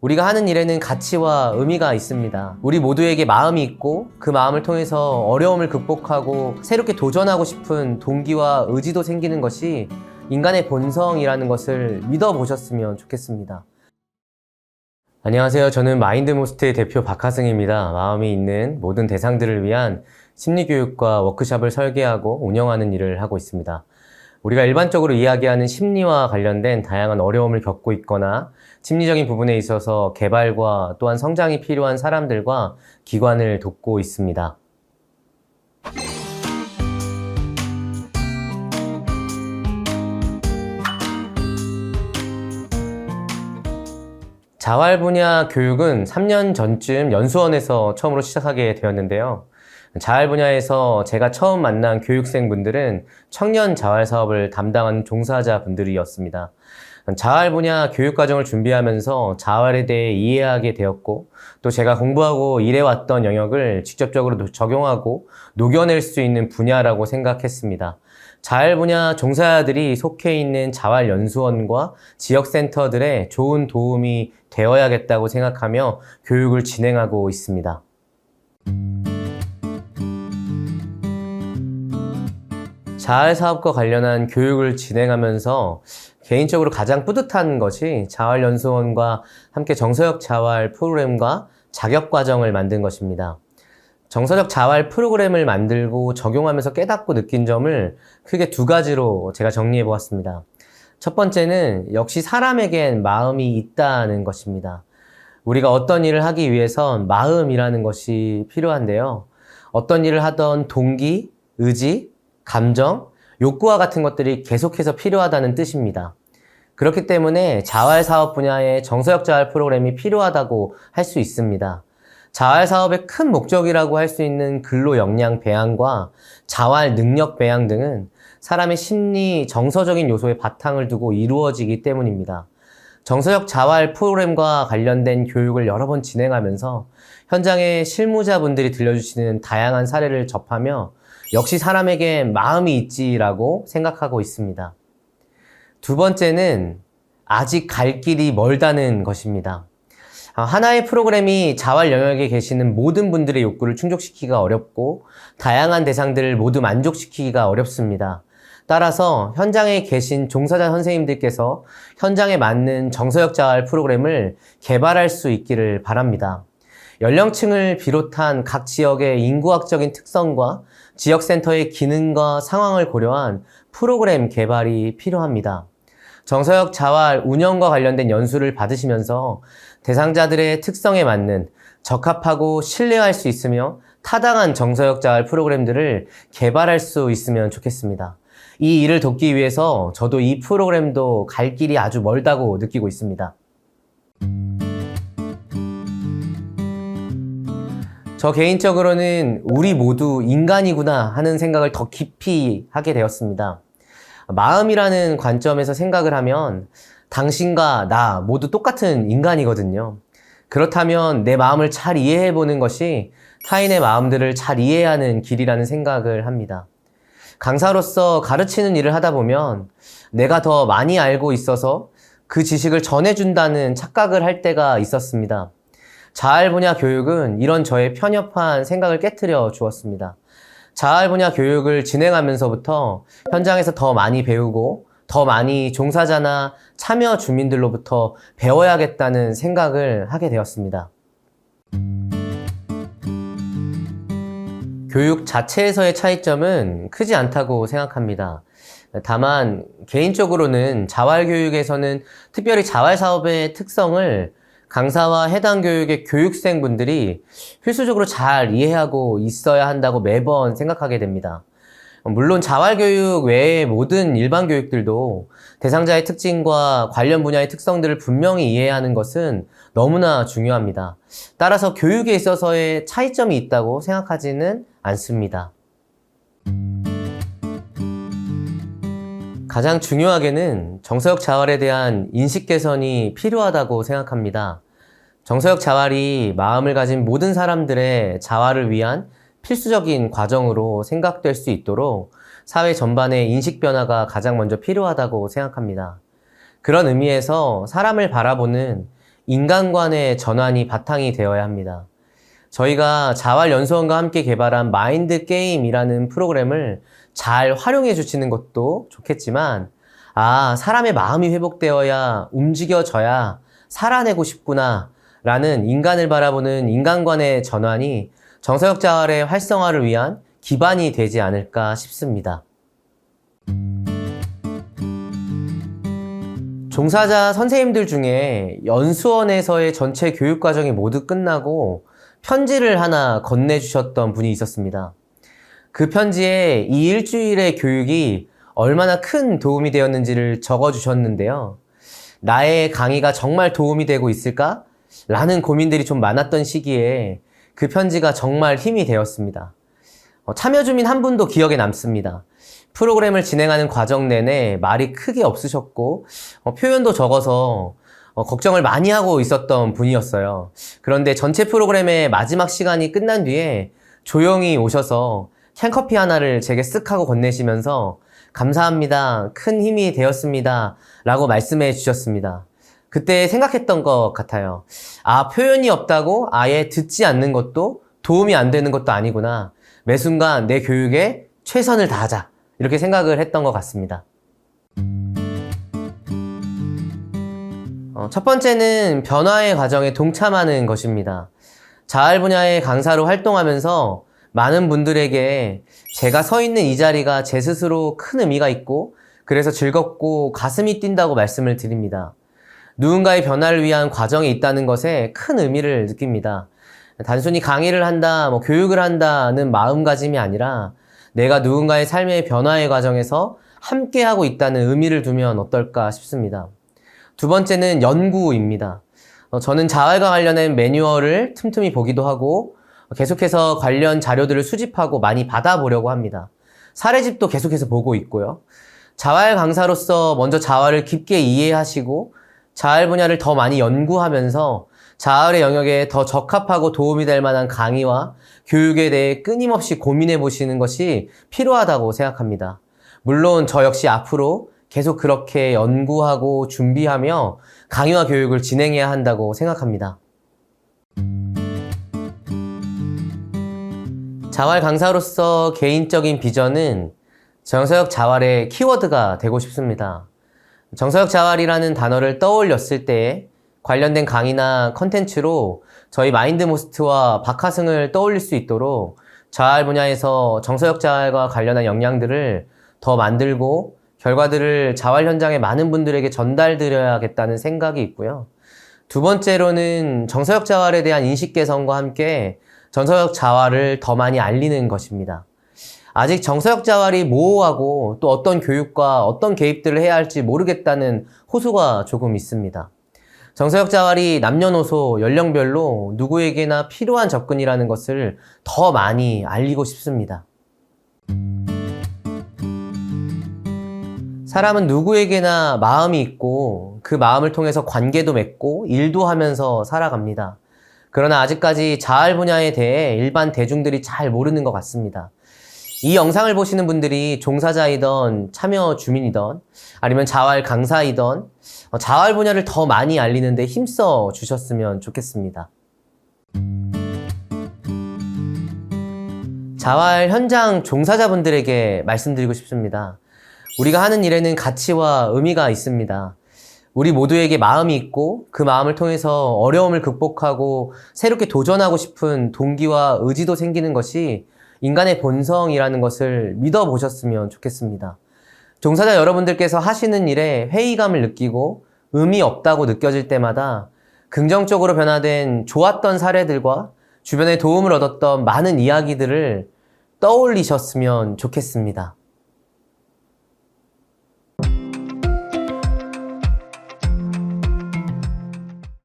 우리가 하는 일에는 가치와 의미가 있습니다. 우리 모두에게 마음이 있고 그 마음을 통해서 어려움을 극복하고 새롭게 도전하고 싶은 동기와 의지도 생기는 것이 인간의 본성이라는 것을 믿어보셨으면 좋겠습니다. 안녕하세요. 저는 마인드모스트의 대표 박하승입니다. 마음이 있는 모든 대상들을 위한 심리교육과 워크숍을 설계하고 운영하는 일을 하고 있습니다. 우리가 일반적으로 이야기하는 심리와 관련된 다양한 어려움을 겪고 있거나 심리적인 부분에 있어서 개발과 또한 성장이 필요한 사람들과 기관을 돕고 있습니다. 자활 분야 교육은 3년 전쯤 연수원에서 처음으로 시작하게 되었는데요. 자활 분야에서 제가 처음 만난 교육생분들은 청년 자활 사업을 담당하는 종사자분들이었습니다. 자활 분야 교육과정을 준비하면서 자활에 대해 이해하게 되었고, 또 제가 공부하고 일해왔던 영역을 직접적으로 적용하고 녹여낼 수 있는 분야라고 생각했습니다. 자활 분야 종사자들이 속해 있는 자활연수원과 지역센터들에 좋은 도움이 되어야겠다고 생각하며 교육을 진행하고 있습니다. 자활 사업과 관련한 교육을 진행하면서 개인적으로 가장 뿌듯한 것이 자활연수원과 함께 정서적 자활 프로그램과 자격과정을 만든 것입니다. 정서적 자활 프로그램을 만들고 적용하면서 깨닫고 느낀 점을 크게 두 가지로 제가 정리해 보았습니다. 첫 번째는 역시 사람에겐 마음이 있다는 것입니다. 우리가 어떤 일을 하기 위해선 마음이라는 것이 필요한데요. 어떤 일을 하던 동기, 의지, 감정, 욕구와 같은 것들이 계속해서 필요하다는 뜻입니다. 그렇기 때문에 자활 사업 분야에 정서적 자활 프로그램이 필요하다고 할 수 있습니다. 자활 사업의 큰 목적이라고 할 수 있는 근로 역량 배양과 자활 능력 배양 등은 사람의 심리, 정서적인 요소에 바탕을 두고 이루어지기 때문입니다. 정서적 자활 프로그램과 관련된 교육을 여러 번 진행하면서 현장의 실무자분들이 들려주시는 다양한 사례를 접하며 역시 사람에게 마음이 있지라고 생각하고 있습니다. 두 번째는 아직 갈 길이 멀다는 것입니다. 하나의 프로그램이 자활 영역에 계시는 모든 분들의 욕구를 충족시키기가 어렵고 다양한 대상들을 모두 만족시키기가 어렵습니다. 따라서 현장에 계신 종사자 선생님들께서 현장에 맞는 정서적 자활 프로그램을 개발할 수 있기를 바랍니다. 연령층을 비롯한 각 지역의 인구학적인 특성과 지역센터의 기능과 상황을 고려한 프로그램 개발이 필요합니다. 정서적 자활 운영과 관련된 연수를 받으시면서 대상자들의 특성에 맞는 적합하고 신뢰할 수 있으며 타당한 정서적 자활 프로그램들을 개발할 수 있으면 좋겠습니다. 이 일을 돕기 위해서 저도 이 프로그램도 갈 길이 아주 멀다고 느끼고 있습니다. 저 개인적으로는 우리 모두 인간이구나 하는 생각을 더 깊이 하게 되었습니다. 마음이라는 관점에서 생각을 하면 당신과 나 모두 똑같은 인간이거든요. 그렇다면 내 마음을 잘 이해해보는 것이 타인의 마음들을 잘 이해하는 길이라는 생각을 합니다. 강사로서 가르치는 일을 하다 보면 내가 더 많이 알고 있어서 그 지식을 전해준다는 착각을 할 때가 있었습니다. 자활 분야 교육은 이런 저의 편협한 생각을 깨트려 주었습니다. 자활 분야 교육을 진행하면서부터 현장에서 더 많이 배우고 더 많이 종사자나 참여 주민들로부터 배워야겠다는 생각을 하게 되었습니다. 교육 자체에서의 차이점은 크지 않다고 생각합니다. 다만 개인적으로는 자활 교육에서는 특별히 자활 사업의 특성을 강사와 해당 교육의 교육생분들이 필수적으로 잘 이해하고 있어야 한다고 매번 생각하게 됩니다. 물론 자활교육 외의 모든 일반 교육들도 대상자의 특징과 관련 분야의 특성들을 분명히 이해하는 것은 너무나 중요합니다. 따라서 교육에 있어서의 차이점이 있다고 생각하지는 않습니다. 가장 중요하게는 정서적 자활에 대한 인식 개선이 필요하다고 생각합니다. 정서적 자활이 마음을 가진 모든 사람들의 자활을 위한 필수적인 과정으로 생각될 수 있도록 사회 전반의 인식 변화가 가장 먼저 필요하다고 생각합니다. 그런 의미에서 사람을 바라보는 인간관의 전환이 바탕이 되어야 합니다. 저희가 자활연수원과 함께 개발한 마인드 게임이라는 프로그램을 잘 활용해 주시는 것도 좋겠지만, 사람의 마음이 회복되어야 움직여져야 살아내고 싶구나 라는 인간을 바라보는 인간관의 전환이 정서역 자활의 활성화를 위한 기반이 되지 않을까 싶습니다. 종사자 선생님들 중에 연수원에서의 전체 교육과정이 모두 끝나고 편지를 하나 건네주셨던 분이 있었습니다. 그 편지에 이 일주일의 교육이 얼마나 큰 도움이 되었는지를 적어주셨는데요. 나의 강의가 정말 도움이 되고 있을까? 라는 고민들이 좀 많았던 시기에 그 편지가 정말 힘이 되었습니다. 참여 주민 한 분도 기억에 남습니다. 프로그램을 진행하는 과정 내내 말이 크게 없으셨고 표현도 적어서 걱정을 많이 하고 있었던 분이었어요. 그런데 전체 프로그램의 마지막 시간이 끝난 뒤에 조용히 오셔서 캔커피 하나를 제게 쓱 하고 건네시면서 감사합니다. 큰 힘이 되었습니다. 라고 말씀해 주셨습니다. 그때 생각했던 것 같아요. 표현이 없다고 아예 듣지 않는 것도 도움이 안 되는 것도 아니구나. 매 순간 내 교육에 최선을 다하자. 이렇게 생각을 했던 것 같습니다. 첫 번째는 변화의 과정에 동참하는 것입니다. 자활 분야의 강사로 활동하면서 많은 분들에게 제가 서 있는 이 자리가 제 스스로 큰 의미가 있고 그래서 즐겁고 가슴이 뛴다고 말씀을 드립니다. 누군가의 변화를 위한 과정에 있다는 것에 큰 의미를 느낍니다. 단순히 강의를 한다, 교육을 한다는 마음가짐이 아니라 내가 누군가의 삶의 변화의 과정에서 함께하고 있다는 의미를 두면 어떨까 싶습니다. 두 번째는 연구입니다. 저는 자활과 관련된 매뉴얼을 틈틈이 보기도 하고 계속해서 관련 자료들을 수집하고 많이 받아보려고 합니다. 사례집도 계속해서 보고 있고요. 자활 강사로서 먼저 자활을 깊게 이해하시고 자활 분야를 더 많이 연구하면서 자활의 영역에 더 적합하고 도움이 될 만한 강의와 교육에 대해 끊임없이 고민해 보시는 것이 필요하다고 생각합니다. 물론 저 역시 앞으로 계속 그렇게 연구하고 준비하며 강의와 교육을 진행해야 한다고 생각합니다. 자활 강사로서 개인적인 비전은 정서역 자활의 키워드가 되고 싶습니다. 정서역 자활이라는 단어를 떠올렸을 때 관련된 강의나 컨텐츠로 저희 마인드모스트와 박하승을 떠올릴 수 있도록 자활 분야에서 정서역 자활과 관련한 역량들을 더 만들고 결과들을 자활 현장에 많은 분들에게 전달드려야겠다는 생각이 있고요. 두 번째로는 정서역 자활에 대한 인식 개선과 함께 정서역 자활을 더 많이 알리는 것입니다. 아직 정서역 자활이 모호하고 또 어떤 교육과 어떤 개입들을 해야 할지 모르겠다는 호소가 조금 있습니다. 정서역 자활이 남녀노소, 연령별로 누구에게나 필요한 접근이라는 것을 더 많이 알리고 싶습니다. 사람은 누구에게나 마음이 있고 그 마음을 통해서 관계도 맺고 일도 하면서 살아갑니다. 그러나 아직까지 자활 분야에 대해 일반 대중들이 잘 모르는 것 같습니다. 이 영상을 보시는 분들이 종사자이던 참여 주민이던 아니면 자활 강사이던 자활 분야를 더 많이 알리는 데 힘써 주셨으면 좋겠습니다. 자활 현장 종사자분들에게 말씀드리고 싶습니다. 우리가 하는 일에는 가치와 의미가 있습니다. 우리 모두에게 마음이 있고 그 마음을 통해서 어려움을 극복하고 새롭게 도전하고 싶은 동기와 의지도 생기는 것이 인간의 본성이라는 것을 믿어보셨으면 좋겠습니다. 종사자 여러분들께서 하시는 일에 회의감을 느끼고 의미 없다고 느껴질 때마다 긍정적으로 변화된 좋았던 사례들과 주변에 도움을 얻었던 많은 이야기들을 떠올리셨으면 좋겠습니다.